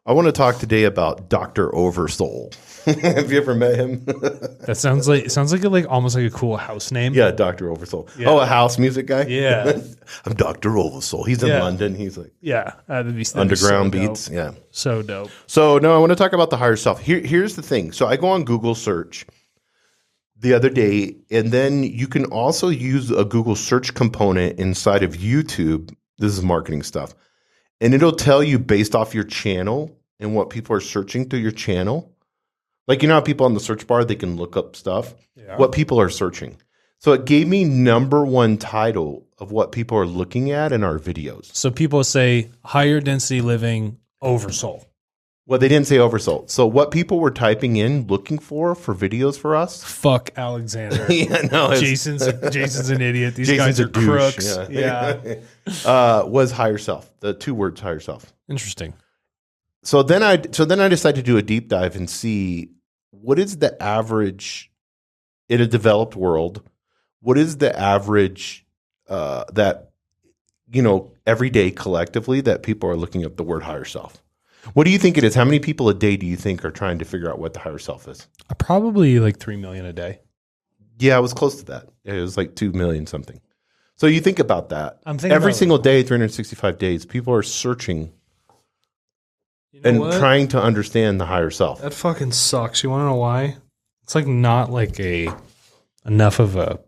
I want to talk today about Dr. Oversoul. Have you ever met him? That sounds like almost like a cool house name. Yeah, Dr. Oversoul. Yeah. Oh, a house music guy? Yeah. I'm Dr. Oversoul. He's in London. He's like that'd be underground so beats. Dope. Yeah. So dope. So, no, I want to talk about the higher self. Here's the thing. So I go on Google search the other day, and then you can also use a Google search component inside of YouTube. This is marketing stuff. And it'll tell you based off your channel and what people are searching through your channel. Like, you know how people on the search bar, they can look up stuff, what people are searching. So it gave me #1 title of what people are looking at in our videos. So people say higher density living oversoul. Well, they didn't say oversold. So what people were typing in, looking for videos for us. Fuck Alexander. Yeah, no. Jason's an idiot. These Jason's guys are a douche, crooks. Yeah. Was higher self. The 2 words higher self. Interesting. So then I decided to do a deep dive and see what is the average in a developed world. What is the average that, every day collectively that people are looking up the word higher self? What do you think it is? How many people a day do you think are trying to figure out what the higher self is? Probably like 3 million a day. Yeah, it was close to that. It was like 2 million something. So you think about that. I'm thinking every about single day, 365 days, people are searching trying to understand the higher self. That fucking sucks. You want to know why? It's like not like enough of a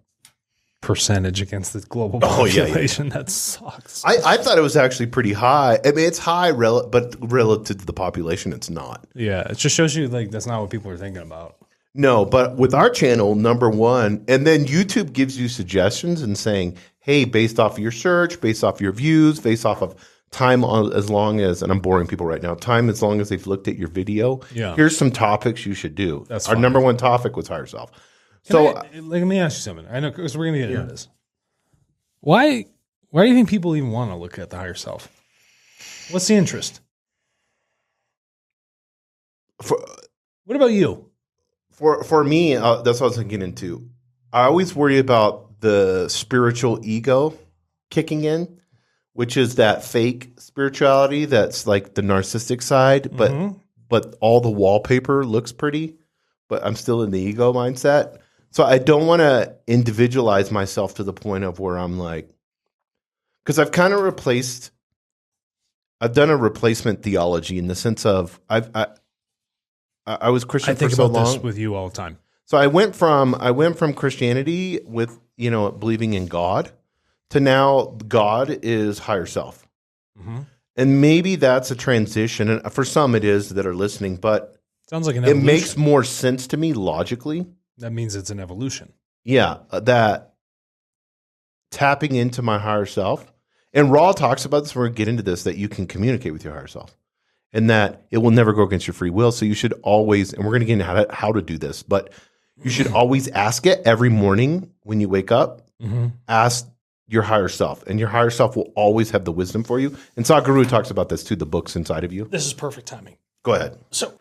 percentage against the global population. That sucks. I thought it was actually pretty high. I mean, it's high, but relative to the population, it's not. Yeah, it just shows you like that's not what people are thinking about. No, but with our channel, #1, and then YouTube gives you suggestions and saying, hey, based off of your search, based off your views, based off of time as long as, and I'm boring people right now, time as long as they've looked at your video, here's some topics you should do. That's our fine. #1 topic was higher self. Let me ask you something. I know because we're going to get into this. Why do you think people even want to look at the higher self? What's the interest? What about you? For me, that's what I was getting into. I always worry about the spiritual ego kicking in, which is that fake spirituality that's like the narcissistic side, but all the wallpaper looks pretty, but I'm still in the ego mindset. So I don't want to individualize myself to the point of where I'm like, because I've kind of I've done a replacement theology in the sense of I was Christian for so long. I think about this with you all the time. So I went from Christianity with, believing in God to now God is higher self. Mm-hmm. And maybe that's a transition. And for some it is that are listening, but sounds like an evolution. It makes more sense to me logically. That means it's an evolution. Yeah, that tapping into my higher self. And Raw talks about this, we're going to get into this, that you can communicate with your higher self. And that it will never go against your free will. So you should always, and we're going to get into how to do this, but you should always ask it every morning when you wake up. Mm-hmm. Ask your higher self, and your higher self will always have the wisdom for you. And Sadhguru talks about this too, the books inside of you. This is perfect timing. Go ahead. So